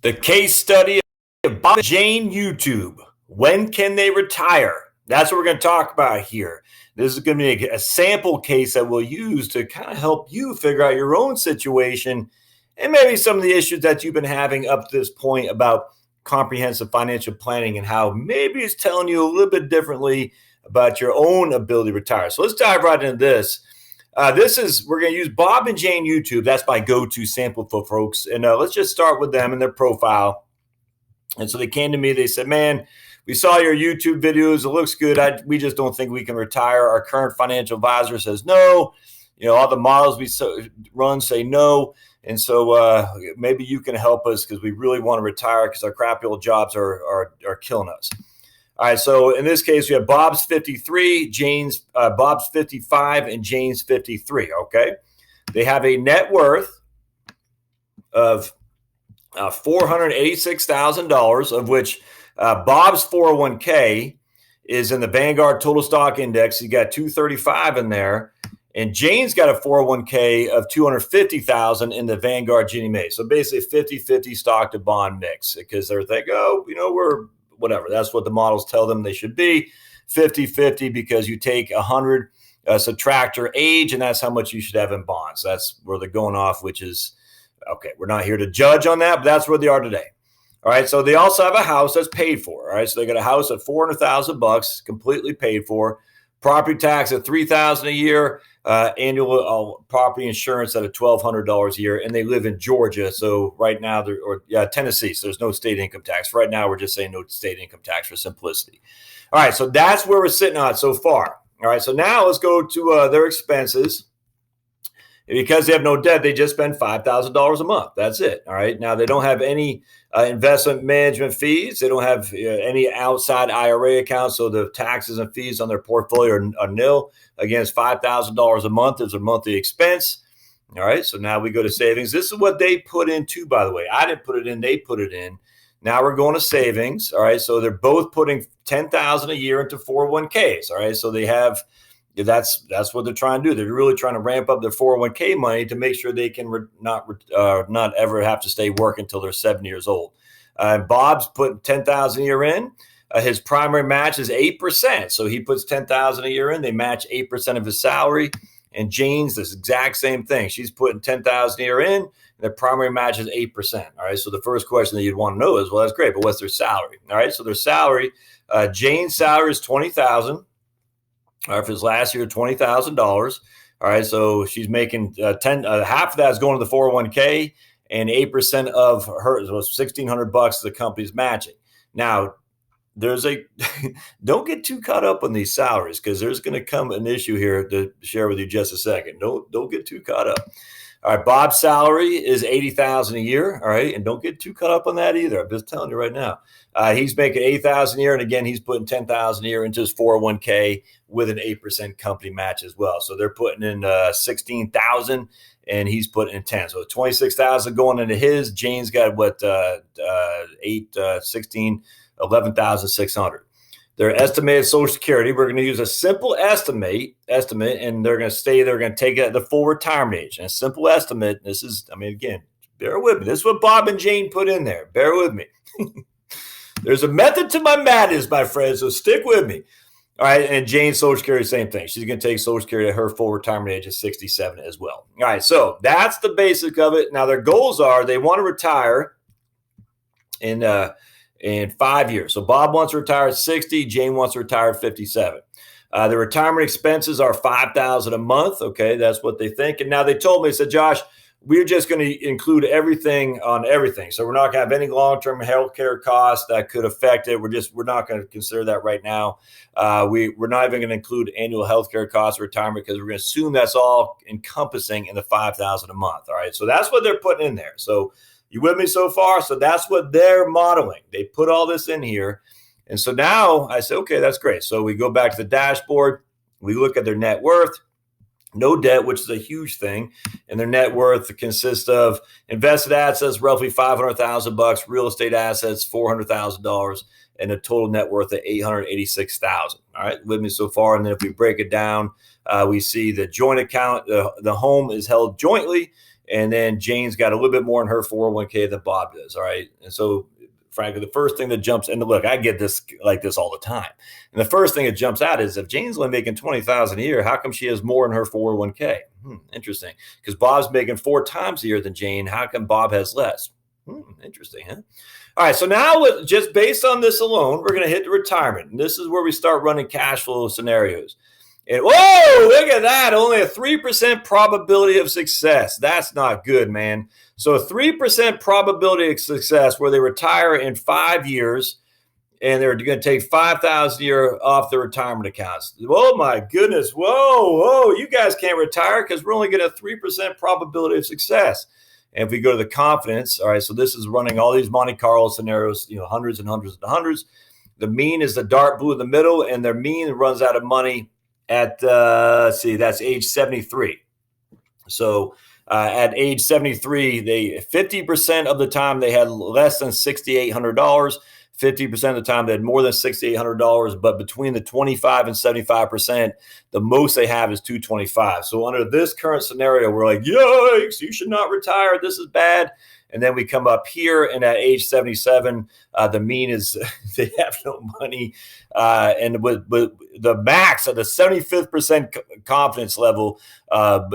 The case study of Bob and Jane YouTube. When can they retire? That's what we're going to talk about here. This is going to be a sample case that we'll use to kind of help you figure out your own situation and maybe some of the issues that you've been having up to this point about comprehensive financial planning and how maybe it's telling you a little bit differently about your own ability to retire. So let's dive right into this. We're going to use Bob and Jane YouTube. That's my go-to sample for folks. And let's just start with them and their profile. And so they came to me. They said, man, we saw your YouTube videos. It looks good. We just don't think we can retire. Our current financial advisor says no. You know, all the models we run say no. And so maybe you can help us because we really want to retire because our crappy old jobs are killing us. All right, so in this case, we have Bob's 53, Bob's 55, and Jane's 53, okay? They have a net worth of $486,000, of which Bob's 401k is in the Vanguard Total Stock Index. He got 235 in there, and Jane's got a 401k of 250,000 in the Vanguard Ginnie Mae. So basically 50-50 stock to bond mix because they're thinking, we're whatever. That's what the models tell them they should be, 50-50, because you take 100, subtract your age, and that's how much you should have in bonds. That's where they're going off, which is, okay, we're not here to judge on that, but that's where they are today. All right, so they also have a house that's paid for. All right, so they got a house at $400,000, completely paid for. Property tax at $3,000 a year, annual property insurance at $1,200 a year, and they live in Georgia. So right now, Tennessee. So there's no state income tax. Right now, we're just saying no state income tax for simplicity. All right, so that's where we're sitting on so far. All right, so now let's go to their expenses. Because they have no debt, they just spend $5,000 a month. That's it. All right. Now they don't have any investment management fees. They don't have any outside IRA accounts. So the taxes and fees on their portfolio are nil. Again, it's $5,000 a month is their monthly expense. All right. So now we go to savings. This is what they put in too, by the way. I didn't put it in. They put it in. Now we're going to savings. All right. So they're both putting $10,000 a year into 401ks. All right. So they have. That's what they're trying to do. They're really trying to ramp up their 401k money to make sure they can not ever have to stay working until they're 70 years old. Bob's put $10,000 a year in. His primary match is 8%. So he puts $10,000 a year in. They match 8% of his salary. And Jane's this exact same thing. She's putting $10,000 a year in. And their primary match is 8%. All right. So the first question that you'd want to know is, well, that's great, but what's their salary? All right. So their salary, Jane's salary is $20,000. All right, for his last year, $20,000. All right, so she's making half of that is going to the 401k, and 8% of hers was $1,600 the company's matching. Now, don't get too caught up on these salaries because there's going to come an issue here to share with you just a second. Don't get too caught up. All right, Bob's salary is $80,000 a year. All right, and don't get too caught up on that either. I'm just telling you right now. He's making $8,000 a year, and again, he's putting $10,000 a year into his 401k with an 8% company match as well. So they're putting in $16,000, and he's putting in $10,000. So $26,000 going into his. Jane's got what 11,600. Their estimated Social Security, we're going to use a simple estimate, and they're going to take it at the full retirement age. And a simple estimate, again, bear with me. This is what Bob and Jane put in there. Bear with me. There's a method to my madness, my friends, so stick with me. All right, and Jane's Social Security, same thing. She's going to take Social Security at her full retirement age of 67 as well. All right, so that's the basic of it. Now, their goals are they want to retire in 5 years. So Bob wants to retire at 60. Jane wants to retire at 57. The retirement expenses are $5,000 a month. Okay, that's what they think. And now they told me, they said, Josh, we're just going to include everything on everything. So we're not going to have any long-term health care costs that could affect it. We're not going to consider that right now. We're not even going to include annual health care costs of retirement because we're going to assume that's all encompassing in the $5,000 a month. All right, so that's what they're putting in there. So you with me so far? So that's what they're modeling. They put all this in here. And so now I say, okay, that's great. So we go back to the dashboard. We look at their net worth. No debt, which is a huge thing. And their net worth consists of invested assets, roughly $500,000, real estate assets, $400,000, and a total net worth of $886,000. All right, with me so far. And then if we break it down, we see the joint account, the home is held jointly, And then Jane's got a little bit more in her 401k than Bob does. All right. And so, frankly, the first thing that jumps, and look, I get this like this all the time. And the first thing that jumps out is if Jane's only making $20,000 a year, how come she has more in her 401k? Interesting. Because Bob's making 4 times a year than Jane. How come Bob has less? Interesting, huh? All right. So now, just based on this alone, we're going to hit the retirement. And this is where we start running cash flow scenarios. And whoa, look at that. Only a 3% probability of success. That's not good, man. So a 3% probability of success where they retire in 5 years and they're going to take $5,000 a year off their retirement accounts. Oh my goodness. Whoa, you guys can't retire because we're only getting a 3% probability of success. And if we go to the confidence, all right, so this is running all these Monte Carlo scenarios, hundreds and hundreds and hundreds. The mean is the dark blue in the middle, and their mean runs out of money at, that's age 73. So at age 73, 50% of the time they had less than $6,800. 50% of the time they had more than $6,800, but between the 25 and 75%, the most they have is $225. So under this current scenario, we're like, yikes, you should not retire. This is bad. And then we come up here, and at age 77, the mean is they have no money. And with the max of the 75th% confidence level,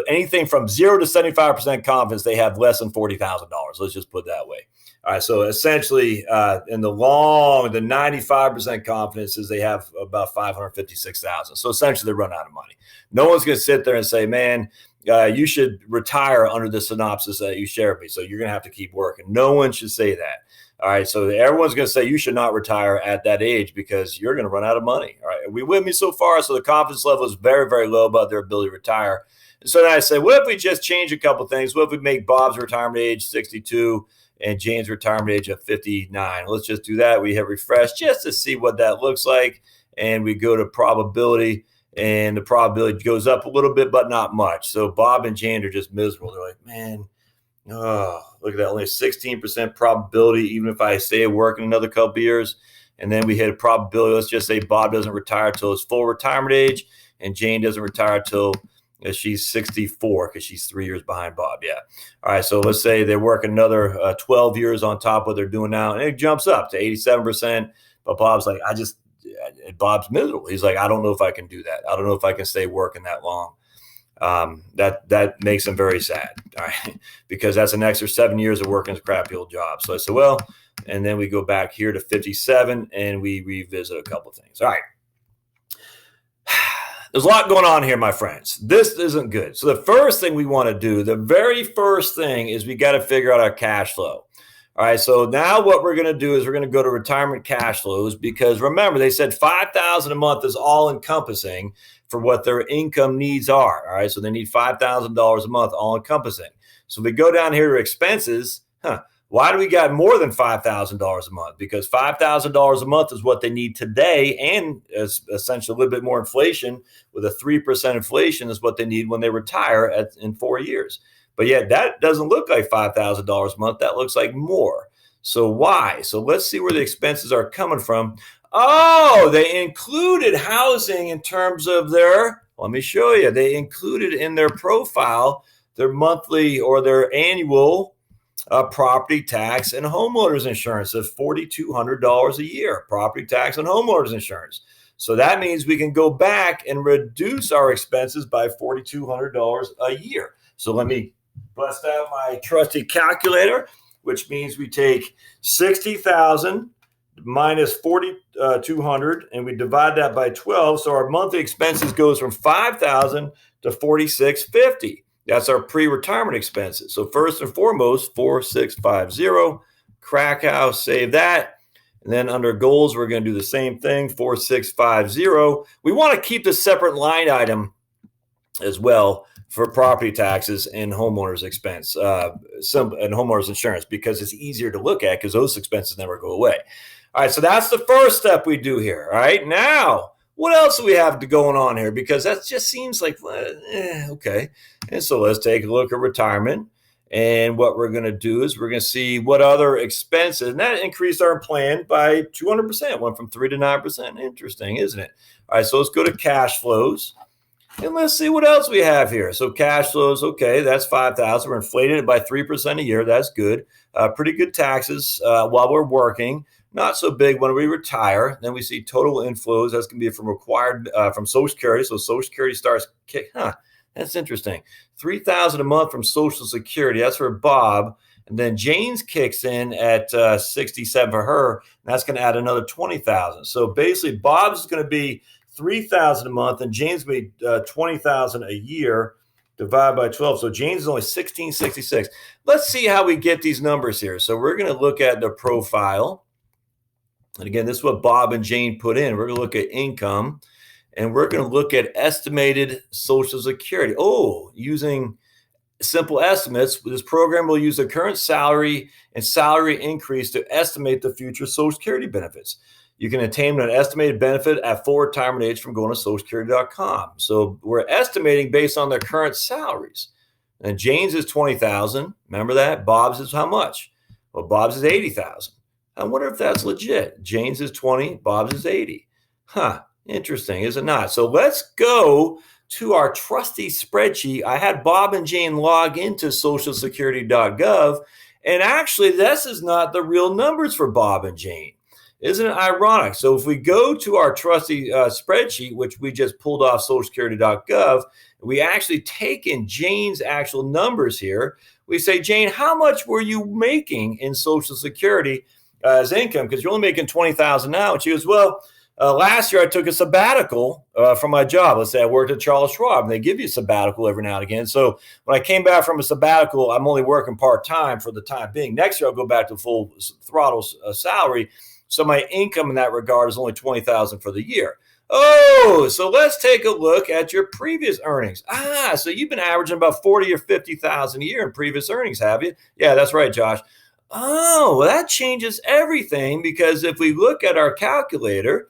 anything from 0 to 75% confidence, they have less than $40,000. Let's just put it that way. All right, so essentially, in the 95% confidence is they have about $556,000. So essentially, they run out of money. No one's going to sit there and say, man, you should retire under the synopsis that you shared with me. So you're going to have to keep working. No one should say that. All right, so everyone's going to say you should not retire at that age because you're going to run out of money. All right, are we with me so far? So the confidence level is very, very low about their ability to retire. And so then I say, what if we just change a couple things? What if we make Bob's retirement age 62 and Jane's retirement age of 59? Let's just do that. We hit refresh just to see what that looks like. And we go to probability, and the probability goes up a little bit, but not much. So Bob and Jane are just miserable. They're like, man, look at that. Only a 16% probability, even if I stay at work in another couple of years. And then we hit a probability. Let's just say Bob doesn't retire till his full retirement age, and Jane doesn't retire till she's 64 because she's 3 years behind Bob. Yeah. All right. So let's say they work another 12 years on top of what they're doing now, and it jumps up to 87%. But Bob's like, Bob's miserable. He's like, I don't know if I can do that. I don't know if I can stay working that long. That makes him very sad. All right. Because that's an extra 7 years of working a crappy old job. So I said, well, and then we go back here to 57 and we revisit a couple of things. All right. There's a lot going on here, my friends. This isn't good. So the first thing we want to do, the very first thing is we got to figure out our cash flow. All right. So now what we're going to do is we're going to go to retirement cash flows because remember, they said $5,000 a month is all encompassing for what their income needs are. All right. So they need $5,000 a month, all encompassing. So we go down here to expenses. Why do we got more than $5,000 a month? Because $5,000 a month is what they need today, and essentially a little bit more inflation with a 3% inflation is what they need when they retire in 4 years. But yet that doesn't look like $5,000 a month. That looks like more. So why? So let's see where the expenses are coming from. Oh, they included housing in terms of let me show you. They included in their profile their monthly or their annual property tax and homeowners insurance of $4,200 a year, property tax and homeowners insurance. So that means we can go back and reduce our expenses by $4,200 a year. So let me bust out my trusty calculator, which means we take 60,000 minus 4,200 and we divide that by 12. So our monthly expenses goes from 5,000 to 4,650. That's our pre-retirement expenses. So first and foremost, 4,650, Krakow, save that. And then under goals, we're going to do the same thing, 4,650. We want to keep the separate line item as well for property taxes and homeowners expense, and homeowners insurance, because it's easier to look at because those expenses never go away. All right, so that's the first step we do here. All right, now, what else do we have going on here? Because that just seems like, okay. And so let's take a look at retirement. And what we're going to do is we're going to see what other expenses, and that increased our plan by 200%, went from 3 to 9%. Interesting, isn't it? All right, so let's go to cash flows. And let's see what else we have here. So cash flows, okay, that's 5,000. We're inflated by 3% a year. That's good. Pretty good taxes while we're working. Not so big when we retire. Then we see total inflows. That's going to be from required from Social Security. So Social Security starts kick. That's interesting. 3,000 a month from Social Security. That's for Bob. And then Jane's kicks in at 67 for her. And that's going to add another 20,000. So basically, Bob's is going to be 3,000 a month, and Jane's will be 20,000 a year divided by 12. So Jane's is only 1,666. Let's see how we get these numbers here. So we're going to look at the profile. And again, this is what Bob and Jane put in. We're going to look at income, and we're going to look at estimated Social Security. Oh, using simple estimates, this program will use the current salary and salary increase to estimate the future Social Security benefits. You can attain an estimated benefit at full retirement age from going to socialsecurity.com. So we're estimating based on their current salaries. And Jane's is 20,000. Remember that? Bob's is how much? Well, Bob's is 80,000. I wonder if that's legit. Jane's is 20, Bob's is 80. Interesting, is it not? So let's go to our trusty spreadsheet. I had Bob and Jane log into socialsecurity.gov, and actually this is not the real numbers for Bob and Jane. Isn't it ironic? So if we go to our trusty spreadsheet, which we just pulled off socialsecurity.gov, we actually take in Jane's actual numbers here. We say, Jane, how much were you making in Social Security as income? Because you're only making 20,000 now. And she goes, well, last year I took a sabbatical from my job. Let's say I worked at Charles Schwab, and they give you a sabbatical every now and again. So when I came back from a sabbatical, I'm only working part-time for the time being. Next year, I'll go back to full throttle salary. So my income in that regard is only 20,000 for the year. Oh, so let's take a look at your previous earnings. So you've been averaging about 40 or 50,000 a year in previous earnings, have you? Yeah, that's right, Josh. Oh, well, that changes everything, because if we look at our calculator,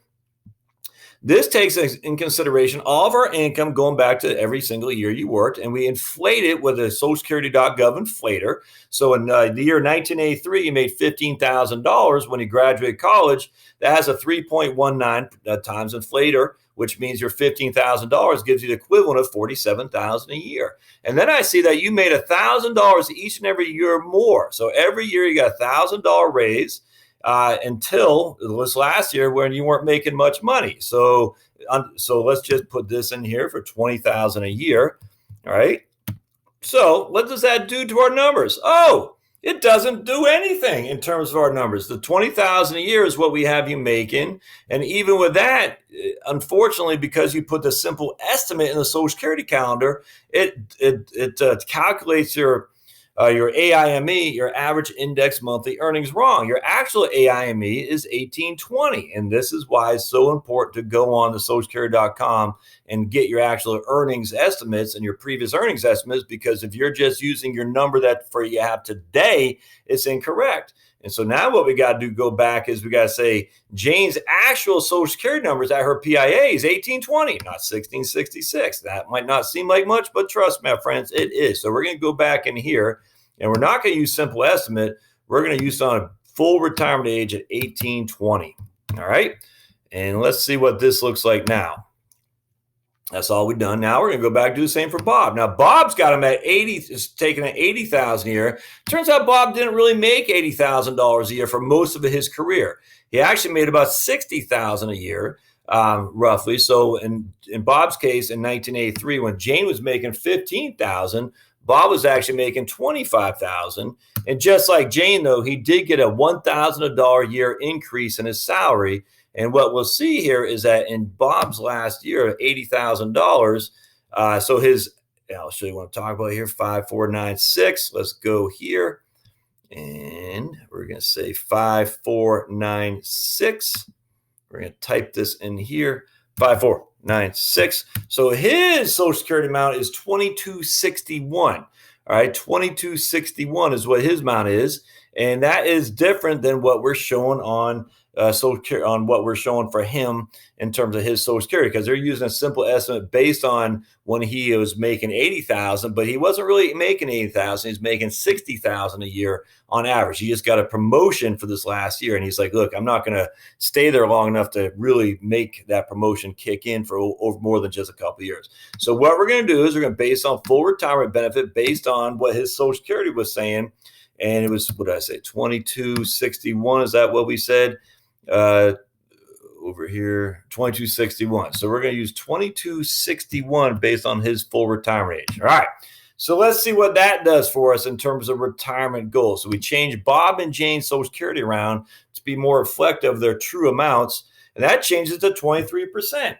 this takes in consideration all of our income going back to every single year you worked, and we inflate it with a socialsecurity.gov inflator. So in the year 1983, you made $15,000 when you graduated college. That has a 3.19 times inflator, which means your $15,000 gives you the equivalent of $47,000 a year. And then I see that you made $1,000 each and every year more. So every year you got $1,000 raise. Until this last year when you weren't making much money. So let's just put this in here for 20,000 a year. All right. So what does that do to our numbers? Oh, it doesn't do anything in terms of our numbers. The 20,000 a year is what we have you making. And even with that, unfortunately, because you put the simple estimate in the Social Security calendar, it calculates your AIME, your average index monthly earnings, wrong. Your actual AIME is 1820. And this is why it's so important to go on to socialsecurity.com and get your actual earnings estimates and your previous earnings estimates, because if you're just using your number that for you have today, it's incorrect. And so now what we got to do, go back, is we got to say Jane's actual Social Security numbers at her PIA is 1820, not 1666. That might not seem like much, but trust me, my friends, it is. So we're going to go back in here, and we're not going to use simple estimate. We're going to use on a full retirement age at 1820. All right. And let's see what this looks like now. That's all we've done. Now we're going to go back and do the same for Bob. Now, Bob's got him at 80, is taking at 80,000 a year. Turns out Bob didn't really make $80,000 a year for most of his career. He actually made about 60,000 a year, roughly. So in Bob's case, in 1983, when Jane was making 15,000, Bob was actually making 25,000. And just like Jane, though, he did get a $1,000 a year increase in his salary. And what we'll see here is that in Bob's last year, $80,000. So his, I'll show you what I'm talking about here, 5496. Let's go here. And we're going to say 5496. We're going to type this in here, 5496. So his Social Security amount is 2261. All right, 2261 is what his amount is. And that is different than what we're showing on on what we're showing for him in terms of his Social Security, because they're using a simple estimate based on when he was making 80,000, but he wasn't really making 80,000. He's making 60,000 a year on average. He just got a promotion for this last year, and he's like, look, I'm not going to stay there long enough to really make that promotion kick in for over more than just a couple of years. So what we're going to do is we're going to base on full retirement benefit based on what his Social Security was saying. And it was, what did I say, 2261? Is that what we said? Over here, 2261. So we're going to use 2261 based on his full retirement age. All right. So let's see what that does for us in terms of retirement goals. So we changed Bob and Jane's Social Security around to be more reflective of their true amounts, and that changes to 23%.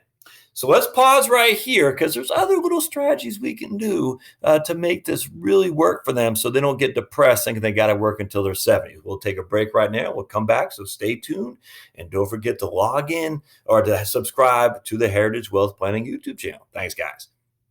So let's pause right here, because there's other little strategies we can do to make this really work for them so they don't get depressed thinking they got to work until they're 70. We'll take a break right now. We'll come back, so stay tuned. And don't forget to log in or to subscribe to the Heritage Wealth Planning YouTube channel. Thanks, guys.